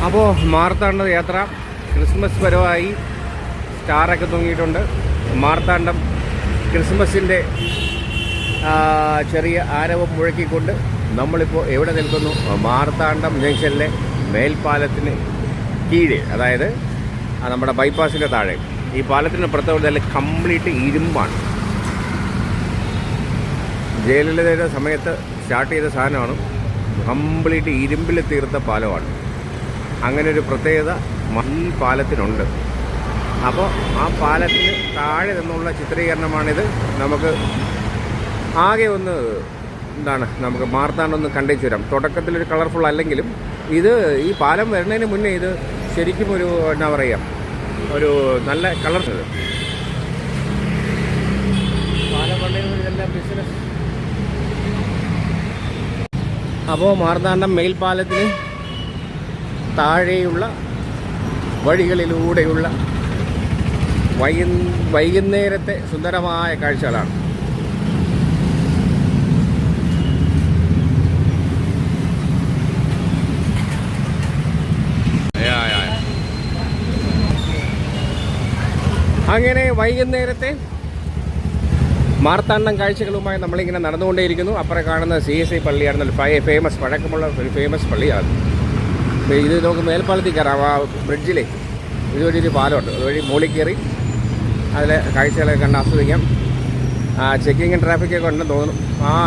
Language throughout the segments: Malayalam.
അപ്പോൾ മാർത്താണ്ഡ യാത്ര ക്രിസ്മസ് പരമായി സ്റ്റാറൊക്കെ തൂങ്ങിയിട്ടുണ്ട്. മാർത്താണ്ഡം ക്രിസ്മസിൻ്റെ ചെറിയ ആരവം മുഴക്കിക്കൊണ്ട് നമ്മളിപ്പോൾ എവിടെ നിൽക്കുന്നു? മാർത്താണ്ഡം ജംഗ്ഷനിലെ മേൽപ്പാലത്തിന് കീഴെ, അതായത് നമ്മുടെ ബൈപ്പാസിൻ്റെ താഴെ. ഈ പാലത്തിന് പ്രത്യേകത കംപ്ലീറ്റ് ഇരുമ്പാണ്. ജയലളിതയുടെ സമയത്ത് സ്റ്റാർട്ട് ചെയ്ത സാധനമാണ്. കംപ്ലീറ്റ് ഇരുമ്പിൽ തീർത്ത പാലമാണ്. അങ്ങനെ ഒരു പ്രത്യേകത ഈ പാലത്തിനുണ്ട്. അപ്പോൾ ആ പാലത്തിന് താഴെ നിന്നുള്ള ചിത്രീകരണമാണിത്. നമുക്ക് ആകെ ഒന്ന് നമുക്ക് മാർത്താണ്ഡം ഒന്ന് കണ്ടേച്ചു വരാം. തുടക്കത്തിലൊരു കളർഫുൾ അല്ലെങ്കിലും ഇത് ഈ പാലം വരുന്നതിന് മുന്നേ ഇത് ശരിക്കും ഒരു എന്താ പറയുക, ഒരു നല്ല കളർ. പാലം പണിയുന്നത് ഇതെല്ലാം ബിസിനസ്. അപ്പോൾ മാർത്താണ്ഡം മേൽപ്പാലത്തിന് താഴെയുള്ള വഴികളിലൂടെയുള്ള വൈകുന്നേരത്തെ സുന്ദരമായ കാഴ്ചകളാണ്. അങ്ങനെ വൈകുന്നേരത്തെ മാർത്താണ്ഡം കാഴ്ചകളുമായി നമ്മളിങ്ങനെ നടന്നുകൊണ്ടേയിരിക്കുന്നു. അപ്പുറം കാണുന്ന CSI പള്ളിയാണ്. ഫേമസ് പഴക്കമുള്ള ഒരു ഫേമസ് പള്ളിയാണ് ഇത്. നമുക്ക് മേൽപ്പാലത്തിൽ കയറാം. ആ ബ്രിഡ്ജിലെ ഇതുവഴി ഒരു പാലമുണ്ട്. അതുവഴി മുകളിൽ കയറി അതിലെ കാഴ്ചകളൊക്കെ കണ്ട് ആസ്വദിക്കാം. ചെക്കിങ്ങും ട്രാഫിക്കൊക്കെ ഉണ്ടെന്ന് തോന്നുന്നു.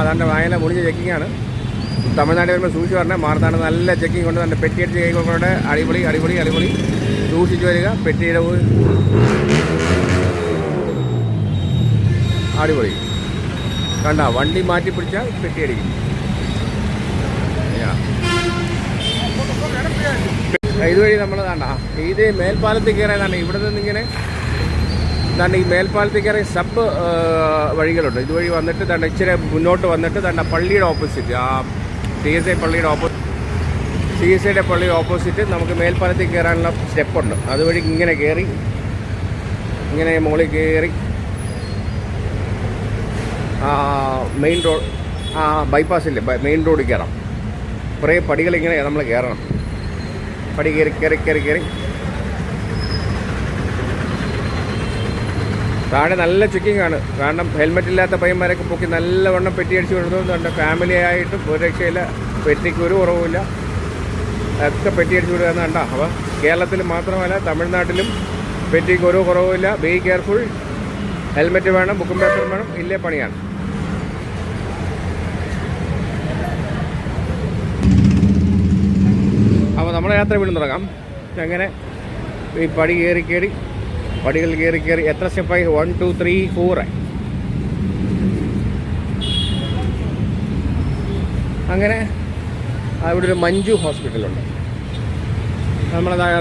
അതാണ്ട് വായന മുടിഞ്ഞ ചെക്കിങ്ങാണ്. തമിഴ്നാട് വരുമ്പോൾ സൂക്ഷിച്ച് പറഞ്ഞാൽ മാർത്താണ്ഡം നല്ല ചെക്കിങ് കൊണ്ട് നല്ല പെട്ടിയടിച്ച് കൈകൊണ്ടേ അടിപൊളി അടിപൊളി അടിപൊളി സൂക്ഷിച്ച് വരിക. പെട്ടിയുടെ അടിപൊളി കണ്ട വണ്ടി മാറ്റി പിടിച്ചാൽ പെട്ടിയടിക്കും. ഇതുവഴി നമ്മൾ ഇത് മേൽപ്പാലത്തിൽ കയറിയതാണ്. ഇവിടെ നിന്നിങ്ങനെ ഈ മേൽപ്പാലത്തിൽ കയറിയ സബ് വഴികളുണ്ട്. ഇതുവഴി വന്നിട്ട് ഇച്ചിരി മുന്നോട്ട് വന്നിട്ട് പള്ളിയുടെ ഓപ്പോസിറ്റ്, CSI പള്ളിയുടെ CSIയുടെ പള്ളിയുടെ ഓപ്പോസിറ്റ് നമുക്ക് മേൽപ്പാലത്തിൽ കയറാനുള്ള സ്റ്റെപ്പുണ്ട്. അതുവഴി ഇങ്ങനെ കയറി ഇങ്ങനെ മുകളിൽ കയറി മെയിൻ റോഡ് ബൈപ്പാസില്ലേ മെയിൻ റോഡിൽ കയറാം. കുറേ പടികളിങ്ങനെ നമ്മൾ കയറണം. പടി കയറി കയറി കയറി കയറി താഴെ നല്ല ചെക്കിംഗ് ആണ്. കാരണം ഹെൽമെറ്റ് ഇല്ലാത്ത പയ്യന്മാരൊക്കെ പൊക്കി നല്ലവണ്ണം പെട്ടിയടിച്ച് വിടുന്നുണ്ട്. ഫാമിലി ആയിട്ടും ഒരു രക്ഷയില്ല. പെട്ടിക്ക് ഒരു കുറവുമില്ല. ഒക്കെ പെട്ടിയടിച്ച് വിടുകയെന്ന് കണ്ട. അപ്പോൾ കേരളത്തിൽ മാത്രമല്ല തമിഴ്നാട്ടിലും പെട്ടിക്ക് ഒരു കുറവുമില്ല. Be careful. ഹെൽമെറ്റ് വേണം, ബുക്കും പേപ്പറും വേണം, ഇല്ലേ പണിയാണ്. അപ്പോൾ നമ്മുടെ യാത്ര വീണ്ടും തുടങ്ങാം. അങ്ങനെ ഈ പടി കയറി കയറി പടികൾ കയറി കയറി എത്ര സ്റ്റെപ്പായി? 1 2 3 4 ആയി. അങ്ങനെ ഇവിടെ ഒരു മഞ്ജു ഹോസ്പിറ്റലുണ്ട്. നമ്മൾ താഴെ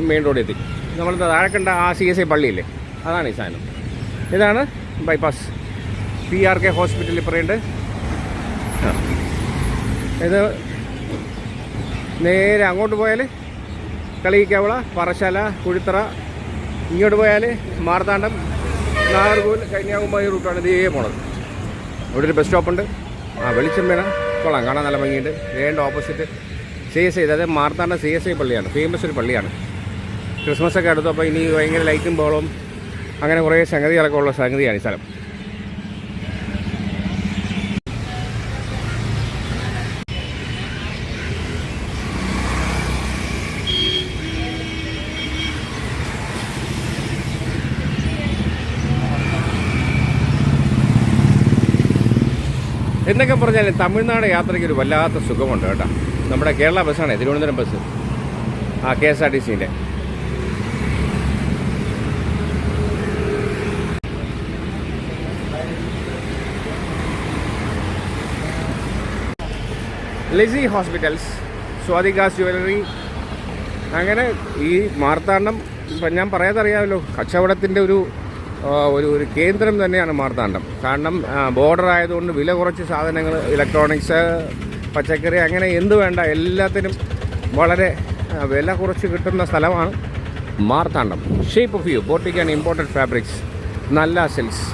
മെയിൻ റോഡിൽ എത്തി. നമ്മൾ താഴെ കണ്ട CSI പള്ളിയില്ലേ, അതാണ് ഈ സാധനം. ഇതാണ് ബൈപ്പാസ്. PRK ഹോസ്പിറ്റലിൽ പറയുന്നുണ്ട്. ഇത് നേരെ അങ്ങോട്ട് പോയാൽ കളിയിക്കാവള, പറശാല, കുഴിത്തറ. ഇങ്ങോട്ട് പോയാൽ മാർത്താണ്ഡം, നാഗർകോവിൽ, കന്യാകുമാരി റൂട്ടാണ് ഇതേ പോണത്. ഇവിടെ ഒരു ബസ് സ്റ്റോപ്പുണ്ട്. വെളിച്ചം വേണം, കൊള്ളാം, കാണാൻ നല്ല ഭംഗിയുണ്ട്. വേണ്ട ഓപ്പോസിറ്റ് CSI, അതായത് മാർത്താണ്ഡം CSI പള്ളിയാണ്. ഫേമസ് ഒരു പള്ളിയാണ്. ക്രിസ്മസൊക്കെ അടുത്തു. അപ്പോൾ ഇനി ഭയങ്കര ലൈറ്റും ബോളും അങ്ങനെ കുറേ സംഗതികളൊക്കെ ഉള്ള സംഗതിയാണ് ഈ സ്ഥലം. എന്നൊക്കെ പറഞ്ഞാൽ തമിഴ്നാട് യാത്രയ്ക്ക് ഒരു വല്ലാത്ത സുഖമുണ്ട് കേട്ടോ. നമ്മുടെ കേരള ബസ്സാണ്, തിരുവനന്തപുരം ബസ്, KSRTCൻ്റെ. Lisie hospitals, Swathikas jewellery. അങ്ങനെ ഈ മാർത്താണ്ഡം ഇപ്പം ഞാൻ പറയാതറിയാമല്ലോ, കച്ചവടത്തിൻ്റെ ഒരു കേന്ദ്രം തന്നെയാണ് മാർത്താണ്ഡം. കാരണം ബോർഡർ ആയതുകൊണ്ട് വില കുറച്ച് സാധനങ്ങൾ, ഇലക്ട്രോണിക്സ്, പച്ചക്കറി, അങ്ങനെ എന്ത് വേണ്ട എല്ലാത്തിനും വളരെ വില കുറച്ച് കിട്ടുന്ന സ്ഥലമാണ് Marthandam. Shape of you, boutique and imported fabrics, നല്ല സിൽക്സ്.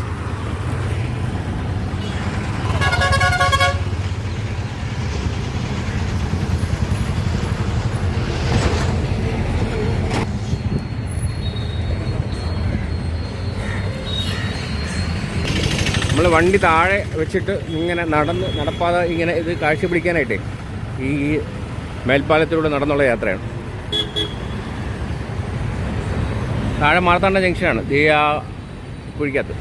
നമ്മൾ വണ്ടി താഴെ വെച്ചിട്ട് ഇങ്ങനെ നടപ്പാതെ ഇങ്ങനെ ഇത് കാഴ്ച പിടിക്കാനായിട്ടേ ഈ മേൽപ്പാലത്തിലൂടെ നടന്നുള്ള യാത്രയാണ്. താഴെ മാർത്താണ്ഡ ജംഗ്ഷനാണ് ആ കുഴിക്കകത്ത്.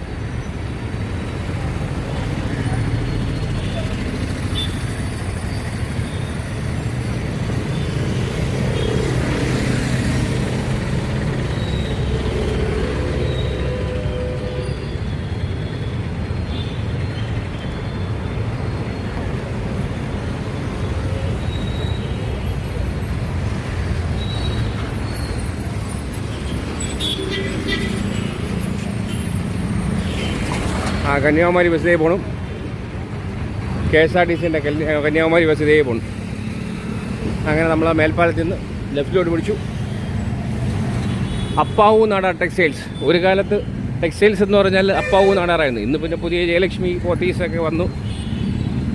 കന്യാകുമാരി ബസ് ഇതേ പോകണം. KSRTCൻ്റെ കന്യാകുമാരി ബസ് ഇതേ പോകണം. അങ്ങനെ നമ്മൾ ആ മേൽപ്പാലത്തിൽ നിന്ന് ലെഫ്റ്റിലോട്ട് പിടിച്ചു. അപ്പാവു നാടാർ ടെക്സ്റ്റൈൽസ്. ഒരു കാലത്ത് ടെക്സ്റ്റൈൽസ് എന്ന് പറഞ്ഞാൽ അപ്പാവു നാടാറായിരുന്നു. ഇന്ന് പിന്നെ പുതിയ ജയലക്ഷ്മി പോത്തീസൊക്കെ വന്നു.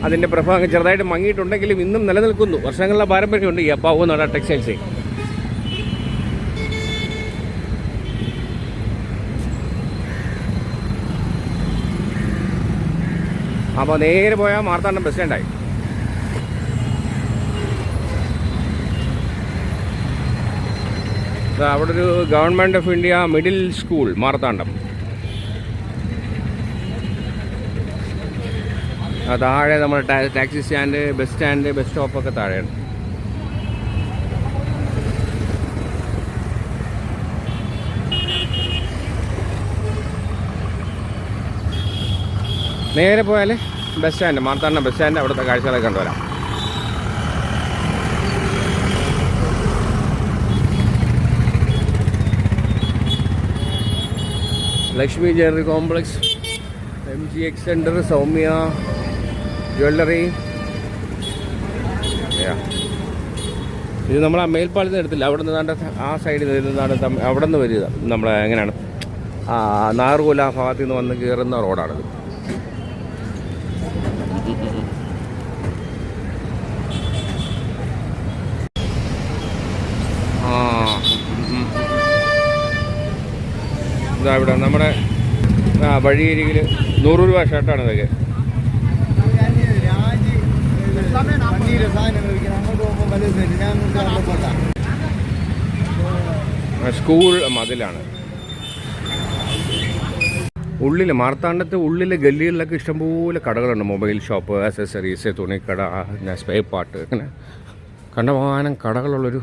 അതിൻ്റെ പ്രഭാവം ചെറുതായിട്ട് മങ്ങിയിട്ടുണ്ടെങ്കിലും ഇന്നും നിലനിൽക്കുന്നു. വർഷങ്ങളുടെ പാരമ്പര്യമുണ്ട് ഈ അപ്പാവു നാടാർ ടെക്സ്റ്റൈൽസ്. അപ്പോൾ നേരെ പോയാൽ മാർത്താണ്ഡം ബസ് സ്റ്റാൻഡായി. അവിടെ ഒരു government of India middle school Marthandam. താഴെ നമ്മുടെ taxi stand, bus stand, bus സ്റ്റോപ്പൊക്കെ താഴെയാണ്. നേരെ പോയാൽ bus stand, Marthandam bus stand, അവിടുത്തെ കാഴ്ചകളൊക്കെ കണ്ടുവരാം. Lakshmi jewellery complex, MGX centre, Soumya jewellery. ഇത് നമ്മൾ ആ മേൽപ്പാലത്തിന് എടുത്തില്ല. അവിടെ നിന്ന് ആ സൈഡിൽ നിന്നാണ് അവിടെ നിന്ന് വരിക. നമ്മളെ എങ്ങനെയാണ് നാഗർകോല ഭാഗത്തു നിന്ന് വന്ന് കയറുന്ന റോഡാണിത്. ഇതാ ഇവിടെ നമ്മുടെ വഴിയരികിൽ 100 രൂപ ഷർട്ടാണ് ഇതൊക്കെ. സ്കൂൾ മതിലാണ്. ഉള്ളിൽ മാർത്താണ്ഡത്തെ ഉള്ളിലെ ഗല്ലികളിലൊക്കെ ഇഷ്ടംപോലെ കടകളുണ്ട്. മൊബൈൽ ഷോപ്പ്, ആക്സസറീസ്, തുണിക്കട, സ്പെയർ പാർട്ട്, അങ്ങനെ കണ്ടമാനം കടകളുള്ളൊരു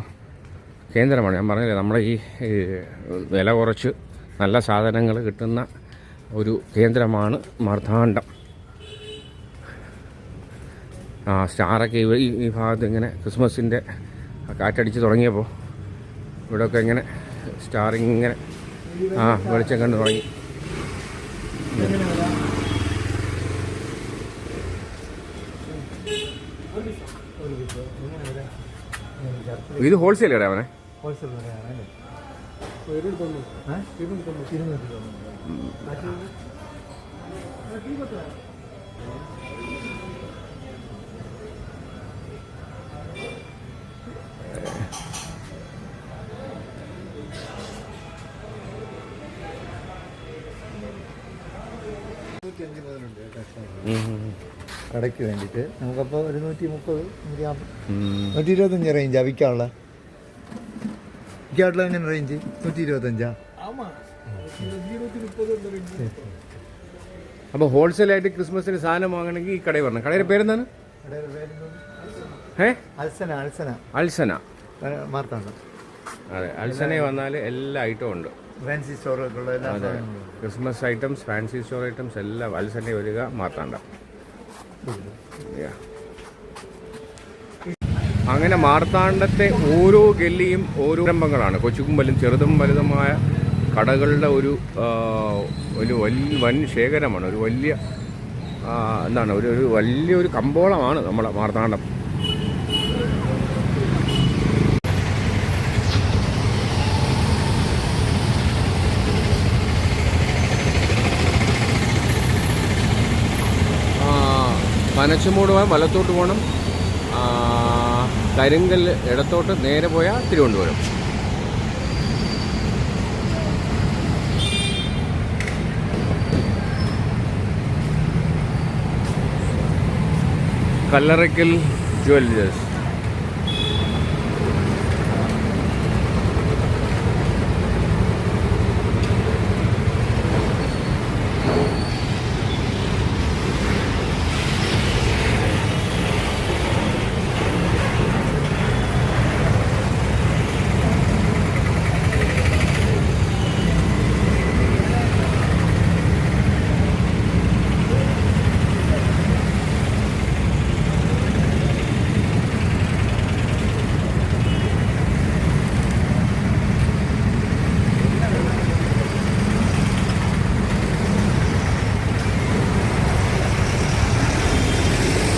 കേന്ദ്രമാണ്. ഞാൻ പറഞ്ഞില്ലേ, നമ്മുടെ ഈ വില കുറച്ച് നല്ല സാധനങ്ങൾ കിട്ടുന്ന ഒരു കേന്ദ്രമാണ് മാർത്താണ്ഡം. സ്റ്റാറൊക്കെ ഈ ഭാഗത്ത് ഇങ്ങനെ ക്രിസ്മസിൻ്റെ കാറ്റടിച്ച് തുടങ്ങിയപ്പോൾ ഇവിടെയൊക്കെ ഇങ്ങനെ സ്റ്റാറിങ്ങനെ വെളിച്ചം കണ്ട് തുടങ്ങി. ഇത് ഹോൾസെയിൽ കട അവനെ. കടയ്ക്ക് വേണ്ടിയിട്ട് നമുക്കപ്പോൾ ഒരു 130, 125 റേഞ്ചാ വിൽക്കാനുള്ള. വിൽക്കാനുള്ള എങ്ങനെ റേഞ്ച്? 125. അപ്പോൾ ഹോൾസെയിലായിട്ട് ക്രിസ്മസിന് സാധനം വാങ്ങണമെങ്കിൽ ഈ കടയിൽ വരണം. കടയുടെ പേരെന്താണ്? അൽസന മാർത്താണ്ഡം. അതെ, അൽസനയിൽ വന്നാൽ എല്ലാ ഐറ്റവും ഉണ്ട്. ഫാൻസി സ്റ്റോറുകൾക്കുള്ള എല്ലാ സാധനങ്ങളും, Christmas items, fancy store items എല്ലാം അൽസനയിൽ വരിക, മാർത്താണ്ഡം. അങ്ങനെ മാർത്താണ്ഡത്തെ ഓരോ ഗല്ലിയും ഓരോ സംരംഭങ്ങളാണ്. കൊച്ചുകുമ്പലും ചെറുതും വലുതുമായ കടകളുടെ ഒരു വൻ ശേഖരമാണ്. ഒരു വലിയ എന്താണ് ഒരു വലിയൊരു കമ്പോളമാണ് നമ്മുടെ മാർത്താണ്ഡം. പനച്ചമൂട് പോയാൽ വലത്തോട്ട് പോകണം, കരിങ്കല്ല് ഇടത്തോട്ട്, നേരെ പോയാൽ തിരുവനന്തപുരം. കല്ലറയ്ക്കൽ ജ്വല്ലേഴ്സ്.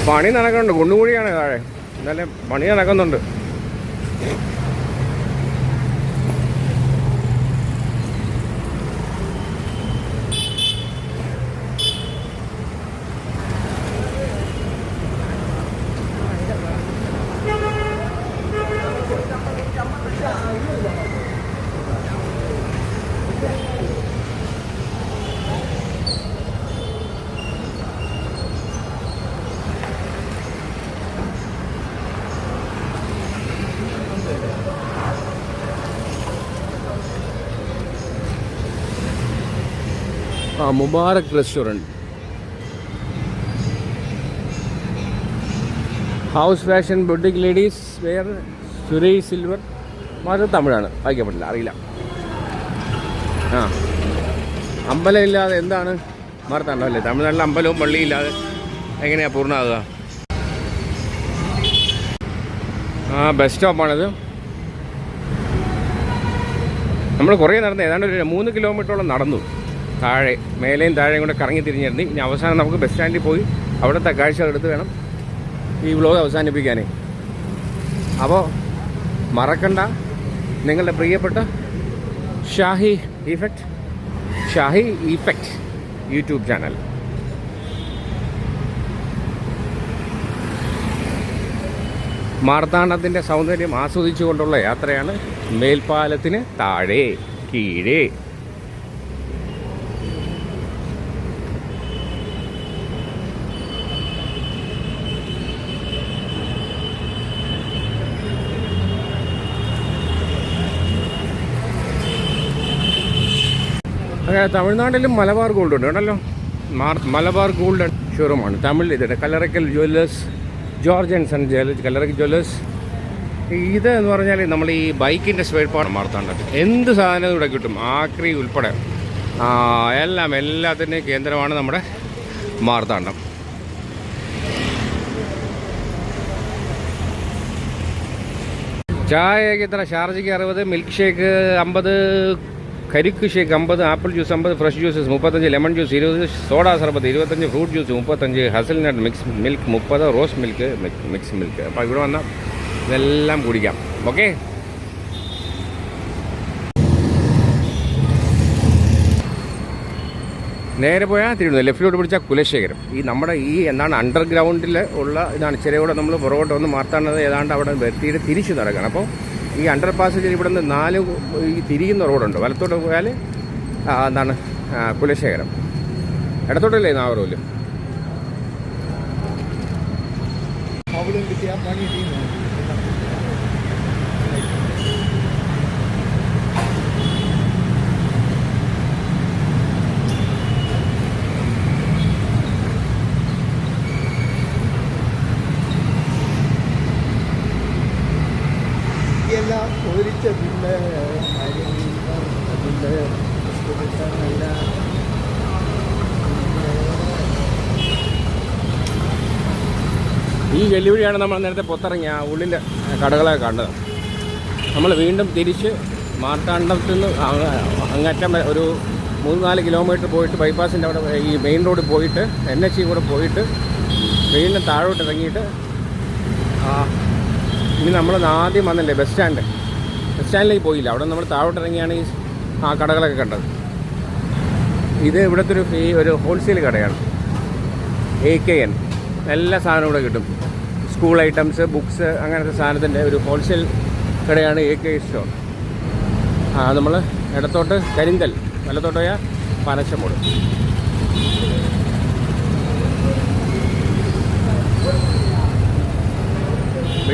പണി നടക്കുന്നുണ്ട്, കുണ്ടുകൂടിയാണ് താഴെ, എന്നാലും പണി നടക്കുന്നുണ്ട്. Mubarak restaurant, house fashion boutique ladies wear, Suresh silver. മാറി തമിഴാണ്, വായിക്കാൻ പറ്റില്ല, അറിയില്ല. അമ്പലം ഇല്ലാതെ എന്താണ് മാർത്താണ്ഡം അല്ലേ? തമിഴ്നാട്ടിൽ അമ്പലവും പള്ളിയും ഇല്ലാതെ എങ്ങനെയാണ് പൂർണ്ണമാകുക? ബസ് സ്റ്റോപ്പാണിത്. നമ്മൾ കുറേ നടന്നു, ഏതാണ്ട് ഒരു 3 കിലോമീറ്ററോളം നടന്നു. താഴെ മേലെയും താഴെയും കൂടെ കറങ്ങി തിരിഞ്ഞിരുന്നു. ഇനി അവസാനം നമുക്ക് ബസ് സ്റ്റാൻഡിൽ പോയി അവിടുത്തെ കാഴ്ചകൾ എടുത്ത് വേണം ഈ വ്ലോഗ് അവസാനിപ്പിക്കാനേ. അപ്പോൾ മറക്കണ്ട, നിങ്ങളുടെ പ്രിയപ്പെട്ട ഷാഹി ഇഫക്റ്റ് യൂട്യൂബ് ചാനൽ. മാർത്താണ്ഡത്തിൻ്റെ സൗന്ദര്യം ആസ്വദിച്ചുകൊണ്ടുള്ള യാത്രയാണ്. മേൽപ്പാലത്തിന് താഴെ കീഴേ. അങ്ങനെ തമിഴ്നാട്ടിലും മലബാർ ഗോൾഡ് ഉണ്ട് കേട്ടല്ലോ. മലബാർ ഗോൾഡ് ഷോറൂമാണ് തമിഴ്. ഇതിൻ്റെ Kallarakkal jewellers, George and son Kallarakkal jewellers. ഇത് എന്ന് പറഞ്ഞാൽ നമ്മൾ ഈ ബൈക്കിൻ്റെ സ്പെയർ പാർട്ട് മാർത്താണ്ഡത്തിൽ എന്ത് സാധനം ഇവിടെ കിട്ടും, ആക്രി ഉൾപ്പെടെ എല്ലാത്തിൻ്റെയും കേന്ദ്രമാണ് നമ്മുടെ മാർത്താണ്ഡം. ചായക്ക് ഇത്ര ഷാർജയ്ക്ക് 60, മിൽക്ക് ഷേക്ക് 50, കരിക്ക് shake 50, apple juice 50, fresh juices 35, lemon juice 20, soda സർബത്ത് 25, fruit juice 35, hazelnut mix milk 30, rose milk mix milk. അപ്പോൾ ഇവിടെ വന്നാൽ ഇതെല്ലാം കുടിക്കാം. ഓക്കെ, നേരെ പോയാൽ തിരുവനന്തപുരം, ലെഫ്റ്റിലോട്ട് പിടിച്ചാൽ കുലശേഖരം. നമ്മുടെ എന്താണ് അണ്ടർഗ്രൗണ്ടിൽ ഉള്ള ഇതാണ്. ചെറിയ നമ്മൾ പുറകോട്ട് വന്ന് മാർത്താണ്ടത് ഏതാണ്ട് അവിടെ വെട്ടിയിട്ട് തിരിച്ച് നടക്കണം. അപ്പോൾ ഈ അണ്ടർ പാസേജിൽ ഇവിടെ നിന്ന് 4 ഈ തിരിയുന്ന റോഡുണ്ട്. വലത്തോട്ട് പോയാൽ എന്താണ് കുലശേഖരം, ഇടത്തോട്ടല്ലേ നാഗർകോവിൽ. ഒരിച്ചതിൻ്റെ അതിൻ്റെ ഈ വെല്ലുവിളിയാണ് നമ്മൾ നേരത്തെ പുറത്തിറങ്ങിയ ഉള്ളിൻ്റെ കടകളൊക്കെ കണ്ടത്. നമ്മൾ വീണ്ടും തിരിച്ച് മാർത്താണ്ഡത്തിൽ നിന്ന് അങ്ങറ്റം ഒരു 3-4 കിലോമീറ്റർ പോയിട്ട് ബൈപ്പാസിൻ്റെ അവിടെ ഈ മെയിൻ റോഡ് പോയിട്ട് NH കൂടെ പോയിട്ട് വീണ്ടും താഴോട്ട് ഇറങ്ങിയിട്ട് ഇനി നമ്മൾ ആദ്യം വന്നില്ലേ ബസ് സ്റ്റാൻഡിലേക്ക് പോയില്ല. അവിടെ നമ്മൾ താഴോട്ട് ഇറങ്ങിയാണ് ഈ കടകളൊക്കെ കണ്ടത്. ഇത് ഇവിടുത്തെ ഒരു ഹോൾസെയിൽ കടയാണ്. AKN എല്ലാ സാധനവും ഇവിടെ കിട്ടും. സ്കൂൾ ഐറ്റംസ്, ബുക്സ്, അങ്ങനത്തെ സാധനത്തിൻ്റെ ഒരു ഹോൾസെയിൽ കടയാണ് AK സ്റ്റോർ. നമ്മൾ ഇടത്തോട്ട് കരിന്തൽ, വലത്തോട്ട് പോയാൽ പനച്ചമൂട്.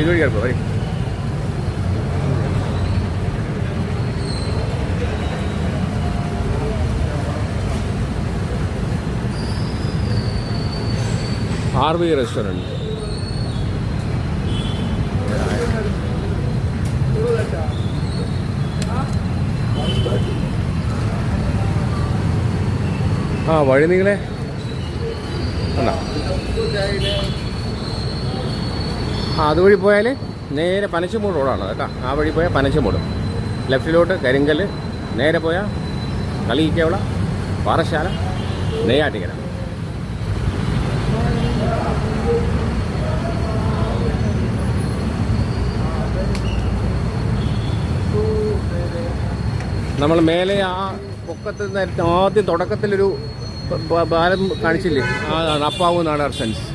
ഇതുവഴി കയറിപ്പോ വരി. RV restaurant. ആ വഴി നീളെ അല്ല അതുവഴി പോയാൽ നേരെ പനച്ചമൂട് റോഡാണ് കേട്ടോ. ആ വഴി പോയാൽ പനച്ചമൂട്, ലെഫ്റ്റിലോട്ട് കരിങ്കൽ, നേരെ പോയാൽ കളിയിക്കവള, പാറശാല, നെയ്യാറ്റിക്കര. നമ്മൾ മേലെ ആ പൊക്കത്തിൽ നിന്ന് ആദ്യം തുടക്കത്തിലൊരു പാലം കാണിച്ചില്ലേ, അതാണ് അപ്പാവു നാടാർ സെൻസ്.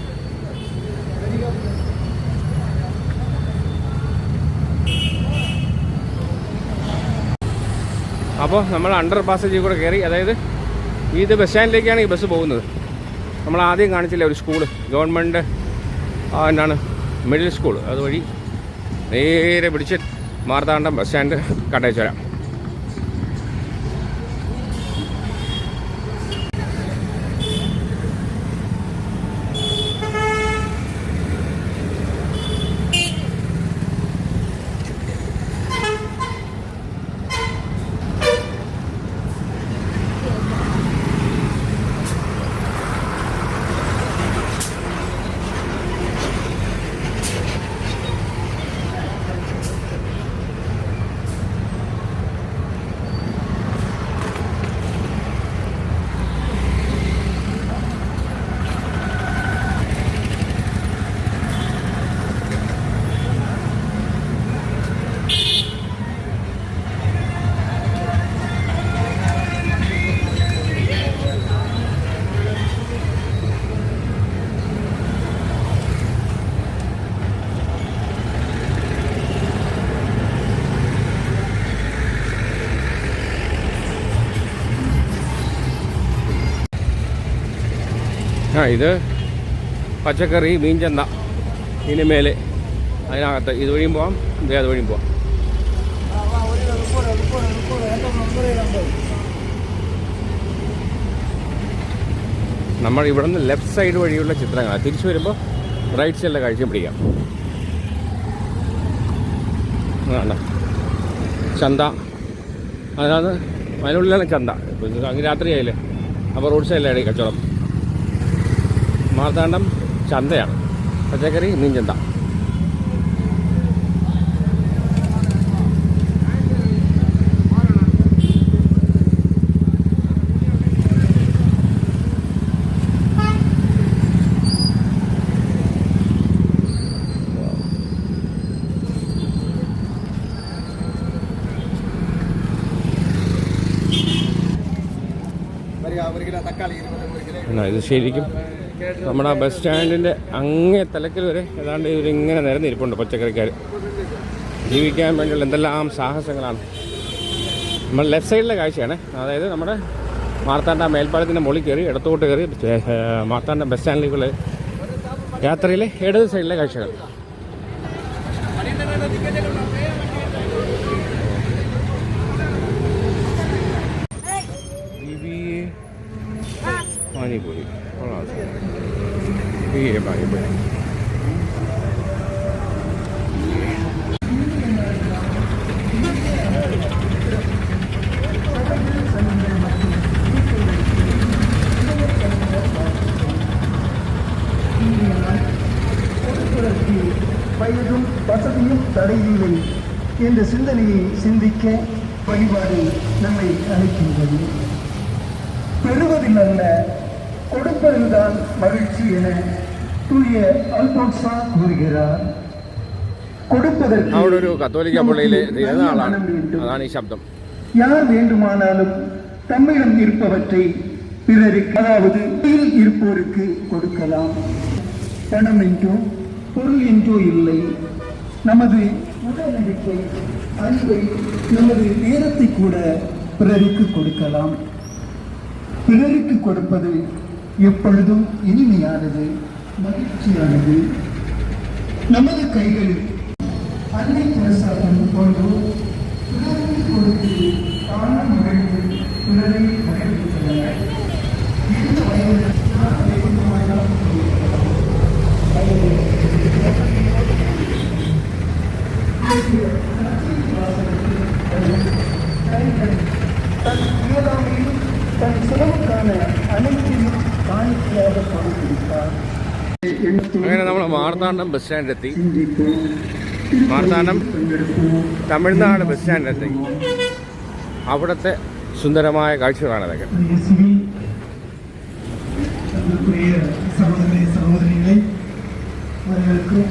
അപ്പോൾ നമ്മൾ അണ്ടർ പാസേജിൽ കൂടെ കയറി. അതായത് ഇത് ബസ് സ്റ്റാൻഡിലേക്കാണ് ഈ ബസ് പോകുന്നത്. നമ്മൾ ആദ്യം കാണിച്ചില്ലേ ഒരു സ്കൂള്, ഗവൺമെൻറ് എന്താണ് മിഡിൽ സ്കൂൾ, അതുവഴി നേരെ പിടിച്ച് മാർത്താണ്ഡം ബസ് സ്റ്റാൻഡ് കണ്ടേച്ച് വരാം. ഇത് പച്ചക്കറി, മീൻചന്ത, ഇതിന് മേലെ അതിനകത്ത് ഇതുവഴിയും പോവാം, അതുവഴിയും പോവാം. നമ്മൾ ഇവിടെ നിന്ന് ലെഫ്റ്റ് സൈഡ് വഴിയുള്ള ചിത്രങ്ങളാണ്. തിരിച്ചു വരുമ്പോൾ റൈറ്റ് സൈഡിലെ കാഴ്ചയും പിടിക്കാം. അതാണ് ചന്ത, അതാണ് അതിനുള്ളിലാണ് ചന്ത. അങ്ങ് രാത്രിയായില്ലേ, അപ്പോൾ റോഡ് സൈഡിലാണ് ഈ കച്ചവടം. മാർത്താണ്ഡം ചന്തയാണ്, പച്ചക്കറി, മീൻ ചന്ത. ഇത് ശരിക്കും നമ്മുടെ ബസ് സ്റ്റാൻഡിൻ്റെ അങ്ങേ തലക്കൽ വരെ ഏതാണ്ട് ഇവരിങ്ങനെ നിരന്നിരിപ്പുണ്ട് പച്ചക്കറിക്കാർ. ജീവിക്കാൻ വേണ്ടിയുള്ള എന്തെല്ലാം സാഹസങ്ങളാണ്. നമ്മൾ ലെഫ്റ്റ് സൈഡിലെ കാഴ്ചയാണ്. അതായത് നമ്മുടെ മാർത്താണ്ഡ മേൽപ്പാലത്തിൻ്റെ മുകളിൽ കയറി ഇടത്തോട്ട് കയറി മാർത്താണ്ഡ ബസ് സ്റ്റാൻഡിലേക്കുള്ള യാത്രയിലെ ഇടത് സൈഡിലെ കാഴ്ചകൾ. പാനിപൂരി പാനിപൂരി வயதும் வசதியும் தடையில்லை என்ற சிந்தனையை சிந்திக்க வழிபாடு நம்மை அழைக்கின்றது. பெறுவதில் அல்ல, கொடுப்பதில்தான் மகிழ்ச்சி என தூய அல்போன்சா கூறுகிறார். கொடுப்பதற்கு അവിടെ ഒരു കത്തോലിക്ക പള്ളിയിലെ ആളാണ്, അതാണ് ഈ ശബ്ദം. யார் வேண்டுமானாலும் தம்மிடம் இருப்பவற்றை பிறருக்கு, அதாவது இருப்போருக்கு கொடுக்கலாம். பணம் என்றோ பொருள் என்றோ இல்லை, நமது உடல்நடிப்பை, அன்பை, நமது நேரத்தை கூட பிறருக்கு கொடுக்கலாம். பிறருக்கு கொடுப்பது எப்பொழுதும் இனிமையானது, மகிழ்ச்சியானது. நமது கைகளில் அன்னை பிரசாதம் கொண்டு பிறரை கொடுத்து தானும் மகிழ்ந்து பிறரை மகிழ்வித்தனர். இந்த வயதில் தன் இயலாமையும் தன் செலவுக்கான அனைத்தையும் காணிக்கையாக பணம் അങ്ങനെ നമ്മൾ മാർത്താണ്ഡം ബസ് സ്റ്റാൻഡിലെത്തി. சிந்திப்போம். മാർത്താണ്ഡം പങ്കെടുப்போம். തമിഴ്നാട് ബസ് സ്റ്റാൻഡിലെത്തി. അവിടുത്തെ സുന്ദരമായ കാഴ്ചകളാണ് അതൊക്കെ. இயேசுவே, அன்புக்குரிய சகோதரர்களே சகோதரிகளை அவர்களுக்கும்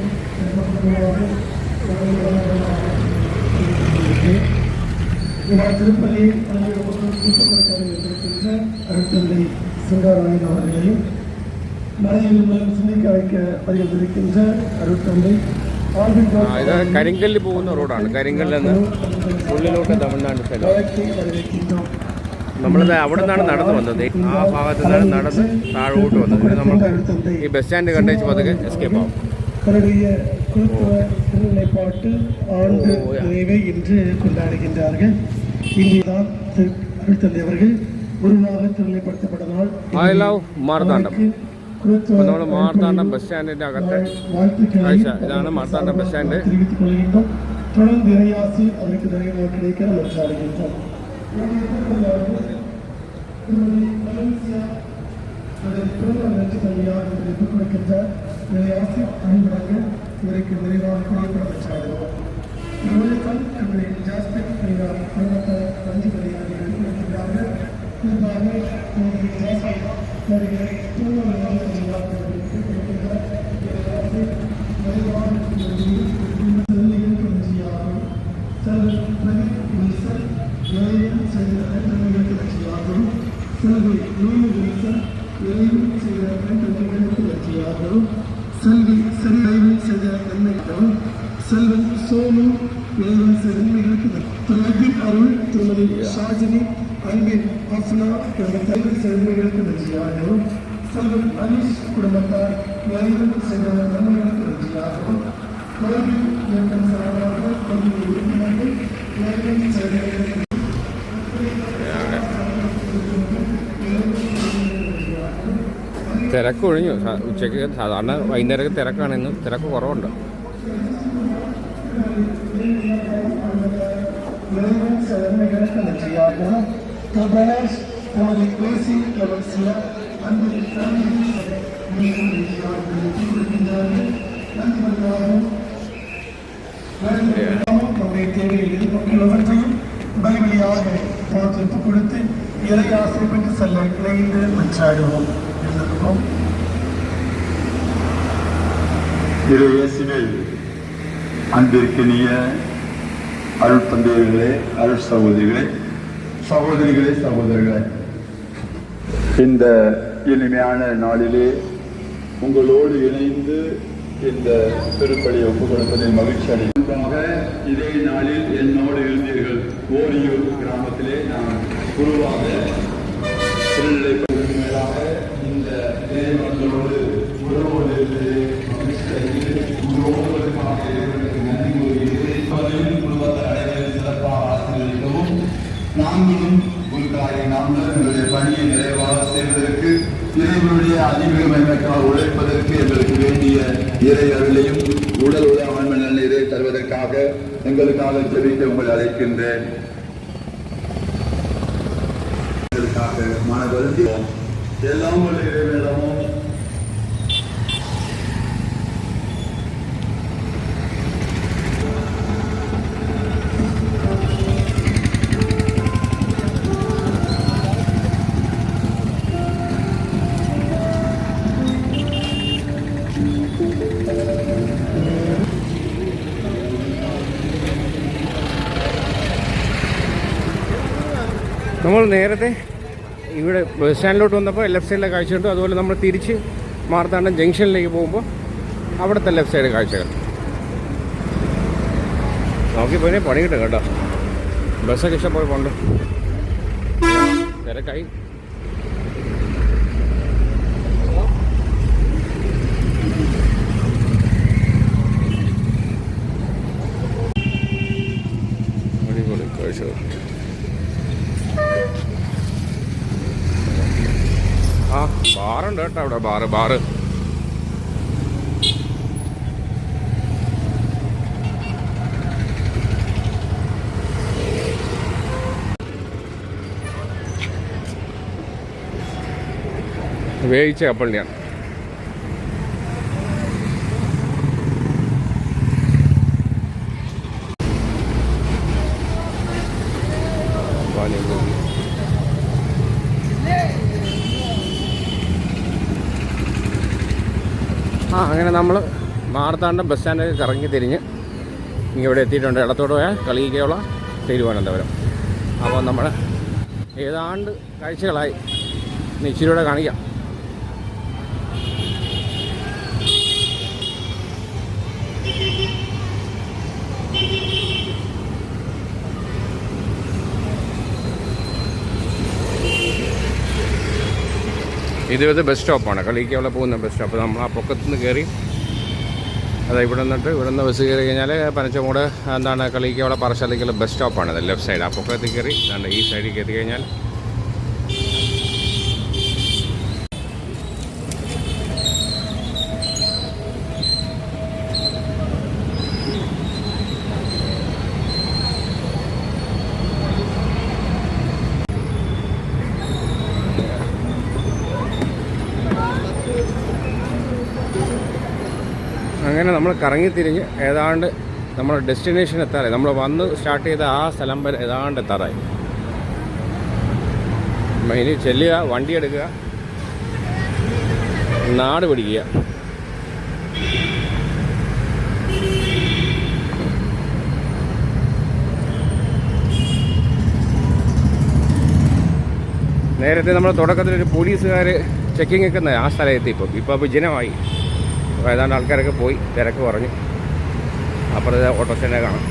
திருப்பதியில் இருக்கின்ற அருட்தந்தை சிங்காராயன் அவர்களையும் மலையில் மூலம் சிந்திக்க வைக்க பதிவிருக்கின்ற அருட்தந்தை ഇത് കരിങ്കല്ല് പോകുന്ന റോഡാണ്. കരിങ്കല്ലിൽ നിന്ന് ഉള്ളിലോട്ട് തമിഴ്നാട് സ്ഥലം. வரவேற்கின்றோம். നമ്മളിത് അവിടെ നിന്നാണ് നടന്നു വന്നത്. ആ ഭാഗത്ത് നിന്നാണ് നടന്ന് താഴോട്ട് വന്നത്. ഇത് നമുക്ക് ഈ ബസ് സ്റ്റാൻഡ് കണ്ടേച്ച് പതുക്കെ എസ്കേപ്പ് ആവും. தன்னுடைய குருத்துவ திருநிலைப்பாட்டு ஆண்டு நிறைவை இன்று கொண்டாடுகின்றார்கள். இங்குதான் அருட்தந்தை அவர்கள் குருவாக திருநிலைப்படுத்தப்பட்ட நாள். I love Marthandam. അപ്പോൾ നമ്മൾ മാർത്താണ്ഡം ബസ് സ്റ്റാൻഡിൻ്റെ അകത്തെ കാഴ്ച ഇതാണ്. Marthandam bus stand. தெரிவித்துக் கொள்கின்றோம். தொடர்ந்து இறையாசி அவருக்கு நிறைவாக கிடைக்க மன்றாடுகின்றோம். இறையாசி அன்புடங்க இவருக்கு நிறைவாக கிடைக்க மன்றாடுகிறோம். இவர்கள் தங்களை ஜாஸ்தி குடும்பத்தை நன்றி மரியாதை இருக்கின்றார்கள். குறிப்பாக செல்வி சரியாய்வு செய்த நன்மைகளும் செல்வன் சோமு இறைவன் செய்த நன்மைகளுக்கு பிரதீப் அருள் திருமதி ஷாஜினி அன்பின் அஃப்னா குடும்பத்தார் செல்வங்களுக்கு நன்றியாகவும் செல்வன் அனீஷ் குடும்பத்தார் இறைவன் செய்த நன்மைகளுக்கு நன்றியாகவும் கோவில் இயக்கம் சார்பாக பகுதி உறுப்பினர்கள் இறைவன் செய்த തിരക്ക് ഒഴിഞ്ഞു. ഉച്ചയ്ക്ക് സാധാരണ വൈകുന്നേരമൊക്കെ തിരക്കാണ്. ഇന്ന് തിരക്ക് കുറവുണ്ട്. இறைவன் சிறமைகளுக்கு நன்றியாகவும் கபனேஷ் நமது பேசி கவர்சியா அன்பின் நம்முடைய தேவையில் எதிர்கொண்டுள்ளவற்றையும் பலிபலியாக பார்த்து கொடுத்து இறை ஆசை பெற்று செல்ல இணைந்து மன்றாடுவோம். இறையேசுவில் அன்பிற்கினிய அருள் தந்தையர்களே, அருள் சகோதரிகளே, சகோதரர்களே, இந்த இனிமையான நாளிலே உங்களோடு இணைந்து இந்த திருப்பலியை ஒப்புக் கொடுப்பதில் மகிழ்ச்சி அடைகின்றோம். இதே நாளில் என்னோடு இருந்தீர்கள். ஓரியூர் கிராமத்திலே நான் குருவாக திருநிலைப்பதிலாக இந்த இறைவனோடு உறவோடு குடும்பத்தை அடைவதில் சிறப்பாக ஆசீர்வதிக்கவும் நாங்களும் ஒரு காரியம் நாங்களும் எங்களுடைய பணியை நிறைவாக செய்வதற்கு இறைவனுடைய அதிக மகிமைக்காக உழைப்பதற்கு எங்களுக்கு வேண்டிய இறை அருளையும் உடல் உள்ள ஆன்ம நன்மையை தருவதற்காக எங்களுக்காக ஜெபிக்க உங்களை அழைக்கின்றேன். மனவருந்தி எல்லாம் உள்ள இறைவனிடமும் നമ്മൾ നേരത്തെ ഇവിടെ ബസ് സ്റ്റാൻഡിലോട്ട് വന്നപ്പോൾ ലെഫ്റ്റ് സൈഡിലെ കാഴ്ച കണ്ടു. അതുപോലെ നമ്മൾ തിരിച്ച് മാർത്താണ്ഡം ജംഗ്ഷനിലേക്ക് പോകുമ്പോൾ അവിടുത്തെ ലെഫ്റ്റ് സൈഡ് കാഴ്ചകൾ നോക്കി പോയി പണി കിട്ടും കേട്ടോ. ബസ്സൊക്കെ ഇഷ്ടംപോലെ പോകണ്ട, തിരക്കായി. കഴിച്ചു. ആ ബാറുണ്ട് കേട്ടോ അവിടെ, ബാറ് വേവിച്ച കപ്പലിനെയാണ്. അങ്ങനെ നമ്മൾ മാർത്താണ്ഡം ബസ് സ്റ്റാൻഡിൽ കറങ്ങി തിരിഞ്ഞ് ഇവിടെ എത്തിയിട്ടുണ്ട്. ഇടത്തോട്ട് പോയാൽ കളിയിലുള്ള തിരുവനന്തപുരം. അപ്പോൾ നമ്മൾ ഏതാണ്ട് കാഴ്ചകളായി ഇച്ചിരിയൂടെ കാണിക്കാം. ഇത് ബസ് സ്റ്റോപ്പാണ്, കളിയിക്കുള്ള പോകുന്ന ബസ് സ്റ്റോപ്പ്. നമ്മൾ ആ പൊക്കത്തുനിന്ന് കയറി, അതായത് ഇവിടെ നിന്ന് ബസ് കയറി കഴിഞ്ഞാൽ പനച്ചമൂട് എന്താണ് കളിയിക്കുള്ള പറശ്ശാലയ്ക്കുള്ള ബസ് സ്റ്റോപ്പാണ്. അത് ലെഫ്റ്റ് സൈഡ്. ആ പൊക്കത്തിൽ കയറി ഈ സൈഡിൽ കയറി കഴിഞ്ഞാൽ അങ്ങനെ നമ്മൾ കറങ്ങിത്തിരിഞ്ഞ് ഏതാണ്ട് നമ്മൾ ഡെസ്റ്റിനേഷൻ എത്താറായി. നമ്മൾ വന്ന് സ്റ്റാർട്ട് ചെയ്ത ആ സ്ഥലം വരെ ഏതാണ്ട് എത്താറായി. ഇനി ചെല്ലുക, വണ്ടി എടുക്കുക, നാട് പിടിക്കുക. നേരത്തെ നമ്മൾ തുടക്കത്തിലൊരു പോലീസുകാർ ചെക്കിങ് നിൽക്കുന്ന ആ സ്ഥലം എത്തി. ഇപ്പോൾ വിജനമായി. അപ്പോൾ ഏതാണ്ട് ആൾക്കാരൊക്കെ പോയി, തിരക്ക് കുറഞ്ഞു. അപ്പുറത്തെ ഓട്ടോ സ്റ്റാൻഡെ കാണാം.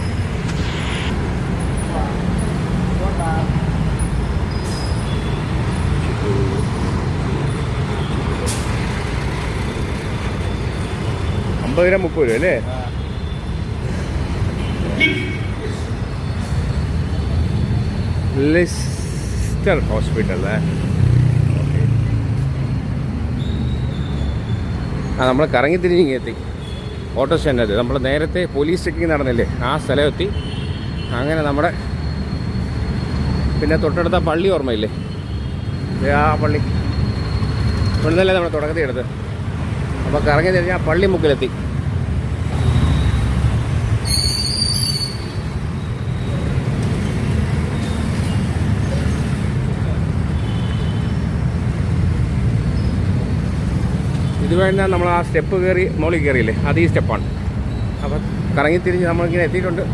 രൂപ 30 അല്ലേ? ലിസ്റ്റർ ഹോസ്പിറ്റൽ. നമ്മൾ കറങ്ങിത്തിരിഞ്ഞ് എത്തി ഓട്ടോ സ്റ്റാൻഡ്. നമ്മൾ നേരത്തെ പോലീസ് ചെക്കിങ് നടന്നില്ലേ, ആ സ്ഥലം എത്തി. അങ്ങനെ നമ്മുടെ പിന്നെ തൊട്ടടുത്ത പള്ളി ഓർമ്മയില്ലേ, ആ പള്ളി ഇവിടെ നിന്നല്ലേ നമ്മൾ തുടക്കത്തിൽ എടുത്ത്. അപ്പോൾ കറങ്ങി തിരിഞ്ഞ് ആ പള്ളി മുക്കിലെത്തി. ഇത് വേണ്ട നമ്മൾ ആ സ്റ്റെപ്പ് കയറി മുകളിൽ കയറിയില്ലേ, അത് ഈ സ്റ്റെപ്പാണ്. അപ്പം കറങ്ങിത്തിരിഞ്ഞ് നമ്മളിങ്ങനെ എത്തിയിട്ടുണ്ട്.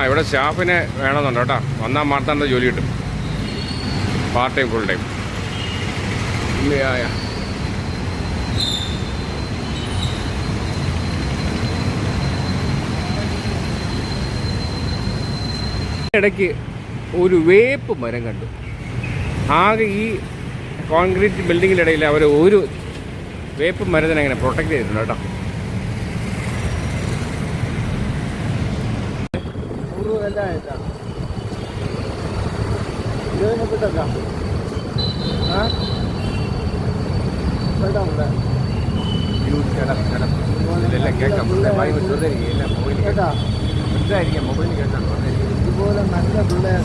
ഇവിടെ സ്റ്റാഫിനെ വേണമെന്നുണ്ട് കേട്ടോ. വന്നാൽ മാർത്താണ്ട ജോലി കിട്ടും, പാർട്ട് ടൈം ഫുൾ ടൈം. ഇടയ്ക്ക് ഒരു വേപ്പ് മരം കണ്ടു. ആകെ ഈ കോൺക്രീറ്റ് ബിൽഡിങ്ങിൻ്റെ ഇടയിൽ അവർ ഒരു വേപ്പ് മരത്തിനെ അങ്ങനെ പ്രൊട്ടക്റ്റ് ചെയ്തിട്ടുണ്ട് കേട്ടോ. മൊബൈൽ കേട്ടോ. ഇതുപോലെ നല്ല പിള്ളേർ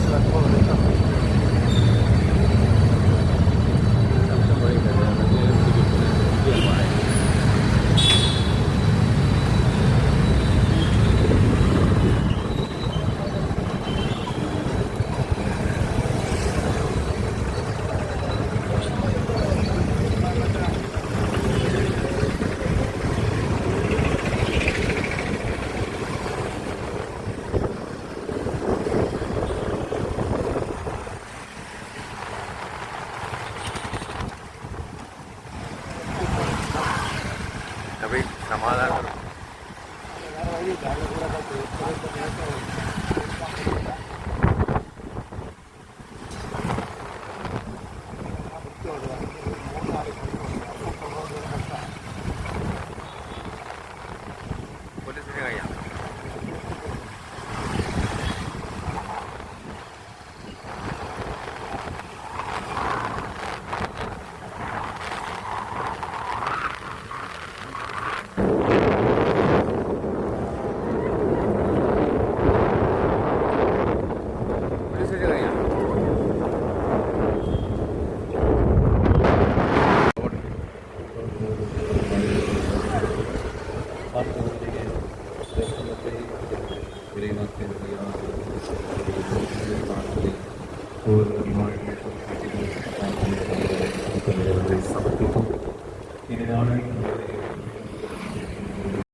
സമർപ്പിക്കും ഇതിനാണ്